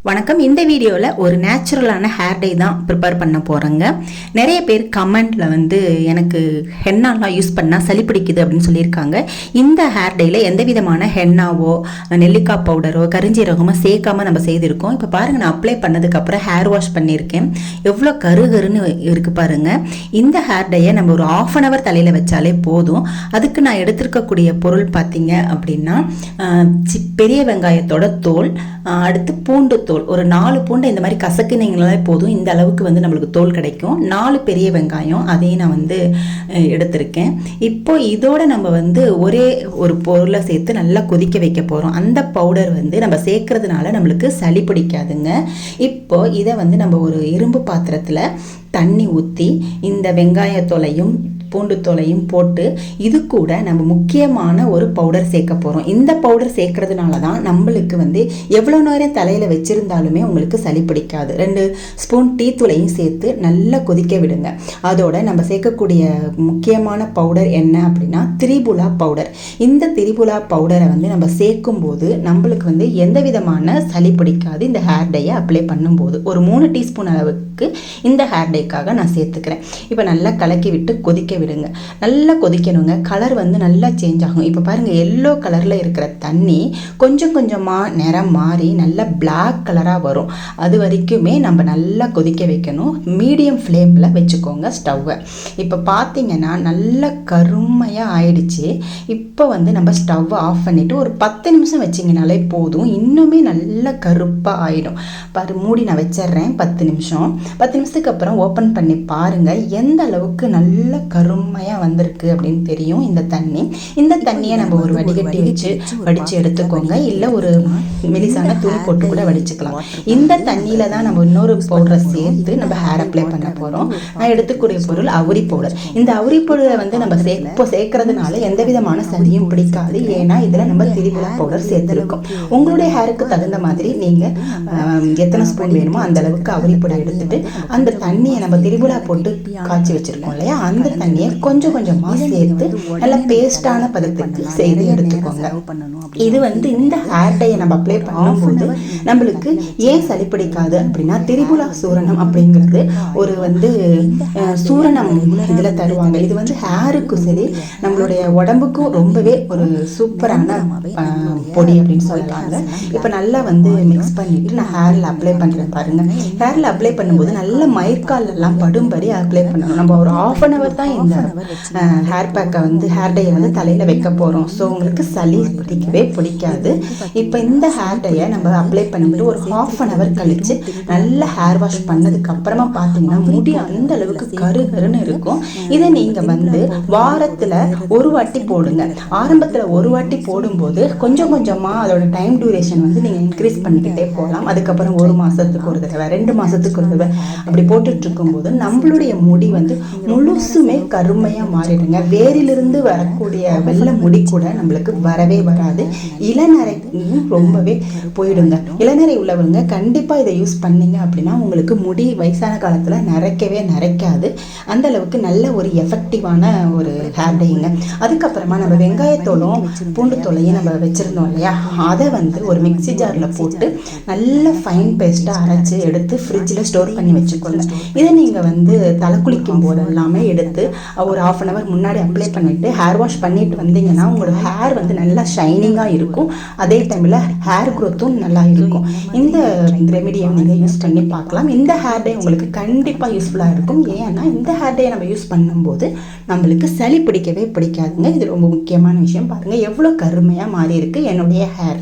வணக்கம். இந்த வீடியோவில் ஒரு நேச்சுரலான ஹேர் டை தான் ப்ரிப்பேர் பண்ண போகிறேங்க. நிறைய பேர் கமெண்டில் எனக்கு ஹென்னாலாம் யூஸ் பண்ணால் சளி பிடிக்குது அப்படின்னு சொல்லியிருக்காங்க. இந்த ஹேர் டையில் எந்த விதமான ஹென்னாவோ நெல்லிக்காய் பவுடரோ கரிஞ்சீரகமோ சேர்க்காம நம்ம செய்திருக்கோம். இப்போ பாருங்கள், நான் அப்ளை பண்ணதுக்கப்புறம் ஹேர் வாஷ் பண்ணியிருக்கேன். எவ்வளோ கருகருன்னு இருக்குது பாருங்கள். இந்த ஹேர் டையை நம்ம ஒரு 1/2 hour தலையில் வச்சாலே போதும். அதுக்கு நான் எடுத்திருக்கக்கூடிய பொருள் பார்த்தீங்க அப்படின்னா பெரிய வெங்காயத்தோட தோல், அடுத்து பூண்டு தோல், ஒரு 4 பூண்டை இந்த மாதிரி கசக்குனீங்களாலே போதும். இந்த அளவுக்கு நம்மளுக்கு தோல் கிடைக்கும். 4 பெரிய வெங்காயம், அதையும் நான் எடுத்திருக்கேன். இப்போ இதோட நம்ம ஒரே ஒரு பொருளை சேர்த்து நல்லா கொதிக்க வைக்க போகிறோம். அந்த பவுடர் நம்ம சேர்க்கறதுனால நம்மளுக்கு சளி பிடிக்காதுங்க. இப்போ இதை நம்ம ஒரு இரும்பு பாத்திரத்தில் தண்ணி ஊற்றி இந்த வெங்காயத்தோலையும் பூண்டு தோலையும் போட்டு இது கூட நம்ம முக்கியமான ஒரு பவுடர் சேர்க்க போகிறோம். இந்த பவுடர் சேர்க்கறதுனால தான் நம்மளுக்கு எவ்வளோ நேரம் தலையில் வச்சுருந்தாலுமே உங்களுக்கு சளி பிடிக்காது. 2 ஸ்பூன் டீ தூளையும் சேர்த்து நல்லா கொதிக்க விடுங்க. அதோட நம்ம சேர்க்கக்கூடிய முக்கியமான பவுடர் என்ன அப்படின்னா திரிபுலா பவுடர். இந்த திரிபுலா பவுடரை நம்ம சேர்க்கும் போது நம்மளுக்கு எந்த விதமான சளி பிடிக்காது. இந்த ஹேர் டையை அப்ளை பண்ணும்போது ஒரு 3 டீஸ்பூன் அளவுக்கு இந்த ஹேர் டைக்காக நான் சேர்த்துக்கிறேன். இப்போ நல்லா கலக்கி விட்டு கொதிக்க விடுங்க. நல்லா கொதிக்கணுங்க. கலர் நல்லா சேஞ்ச் ஆகும். இப்போ பாருங்கள், எல்லோ கலரில் இருக்கிற தண்ணி கொஞ்சம் கொஞ்சமாக நிறம் மாறி நல்லா பிளாக் கலராக வரும். அது வரைக்குமே நம்ம நல்லா கொதிக்க வைக்கணும். மீடியம் ஃப்ளேமில் வச்சுக்கோங்க ஸ்டவ்வை. இப்போ பார்த்தீங்கன்னா நல்லா கருமையாக ஆயிடுச்சு. இப்போ நம்ம ஸ்டவ்வை ஆஃப் பண்ணிவிட்டு ஒரு 10 நிமிஷம் வச்சிங்கனாலே போதும். இன்னுமே நல்லா கருப்பாக ஆகிடும். மூடி நான் வச்சிட்றேன் 10 நிமிஷம். 10 நிமிஷத்துக்கு அப்புறம் ஓப்பன் பண்ணி பாருங்கள் எந்த அளவுக்கு நல்ல கருமையாக வந்திருக்கு அப்படின்னு தெரியும். இந்த தண்ணியை நம்ம ஒரு வடிகட்டி வச்சு வடித்து எடுத்துக்கோங்க. இல்லை ஒரு மெலிசான துணி போட்டு கூட வடிச்சுக்கலாம். இந்த தண்ணியில் தான் நம்ம இன்னொரு பவுடரை சேர்த்து நம்ம ஹேர் அப்ளை பண்ண போகிறோம். நான் எடுத்துக்கூடிய பொருள் அவுரி பவுடர். இந்த அவுரி பவுடரை நம்ம சேர்க்கறதுனால எந்த விதமான சளியும் பிடிக்காது. ஏன்னா இதில் நம்ம திரிபுலா பவுடர் சேர்த்துருக்கோம். உங்களுடைய ஹேருக்கு தகுந்த மாதிரி நீங்கள் எத்தனை ஸ்பூன் வேணுமோ அந்த அளவுக்கு அவுரி பவுடர் எடுத்துட்டு அந்த தண்ணியை நம்ம திரிபுலா போட்டு காய்ச்சி வச்சிருக்கோம் இல்லையா, அந்த தண்ணியை கொஞ்சம் கொஞ்சமாக சேர்த்து நல்லா பேஸ்டான பதத்துக்கு செய்து எடுத்துக்கோங்க. இது இந்த ஹேர் டையை நம்ம அப்ளை பண்ணும்போது நம்மளுக்கு ஏன் சளி பிடிக்காது அப்படின்னா திரிபுலா சூரணம் அப்படிங்கிறது ஒரு சூரணம் இதில் தருவாங்க. இது ஹேருக்கும் சரி நம்மளுடைய உடம்புக்கும் ரொம்பவே ஒரு சூப்பரான பொடி அப்படின்னு சொல்லுவாங்க. இப்போ நல்லா மிக்ஸ் பண்ணிட்டு நான் ஹேரில் அப்ளை பண்ணுறேன் பாருங்க. ஹேரில் அப்ளை பண்ணும்போது நல்ல மயிர்காலெல்லாம் படும்படி அப்ளை பண்ணணும். நம்ம ஒரு 1/2 hour தான் இந்த ஹேர் பேக்கை ஹேர் டையை தலையில் வைக்க போகிறோம். ஸோ உங்களுக்கு சளி பிடிக்கவே பிடிக்காது. இப்போ இந்த ஹேர் டையை நம்ம அப்ளை பண்ணிட்டு ஒரு 1/2 hour கழித்து நல்லா ஹேர் வாஷ் பண்ணதுக்கு அப்புறமா பார்த்தீங்கன்னா முடி அந்த அளவுக்கு கருகருன்னு இருக்கும். இதை நீங்கள் வாரத்தில் ஒரு வாட்டி போடுங்க. ஆரம்பத்தில் ஒரு வாட்டி போடும்போது கொஞ்சம் கொஞ்சமாக அதோட டைம் டியூரேஷன் நீங்கள் இன்க்ரீஸ் பண்ணிக்கிட்டே போகலாம். அதுக்கப்புறம் 1 மாதத்துக்கு ஒரு தடவை 2 மாதத்துக்கு ஒரு தடவை அப்படி போட்டுட்டு இருக்கும்போது நம்மளுடைய முடி முழுசுமே கருமையாக மாறிடுங்க. வேரிலிருந்து வரக்கூடிய வெள்ளை முடி கூட நம்மளுக்கு வரவே வராது. இளநரையும் ரொம்பவே போயிடுங்க. இளநரை உள்ளவங்க கண்டிப்பாக இதை யூஸ் பண்ணீங்க அப்படின்னா உங்களுக்கு முடி வயசான காலத்தில் நரைக்காது. அந்த அளவுக்கு நல்ல ஒரு எஃபெக்டிவான ஒரு ஹேர் டைங்க. அதுக்கப்புறமா நம்ம வெங்காயத்தோளும் பூண்டு தோலையும் நம்ம வச்சுருந்தோம் இல்லையா, அதை ஒரு மிக்ஸி ஜாரில் போட்டு நல்ல ஃபைன் பேஸ்ட்டாக அரைச்சி எடுத்து ஃப்ரிட்ஜில் ஸ்டோர் பண்ணி வச்சுக்கோங்க. இதை நீங்கள் தலை குளிக்கும் போது எல்லாமே எடுத்து ஒரு 1/2 hour முன்னாடி அப்ளை பண்ணிவிட்டு ஹேர் வாஷ் பண்ணிட்டு வந்தீங்கன்னா உங்களோட ஹேர் நல்லா ஷைனிங்காக இருக்கும். அதே டைமில் ஹேர் க்ரோத்தும் நல்லா இருக்கும். இந்த ரெமெடியை நீங்கள் யூஸ் பண்ணி பார்க்கலாம். இந்த ஹேர் டை உங்களுக்கு கண்டிப்பாக யூஸ்ஃபுல்லாக இருக்கும். ஏன்னா இந்த ஹேர் டையை நம்ம யூஸ் பண்ணும்போது நம்மளுக்கு சளி பிடிக்கவே பிடிக்காதுங்க. இது ரொம்ப முக்கியமான விஷயம். பாருங்கள் எவ்வளோ கருமையாக மாறி இருக்கு என்னுடைய ஹேர்.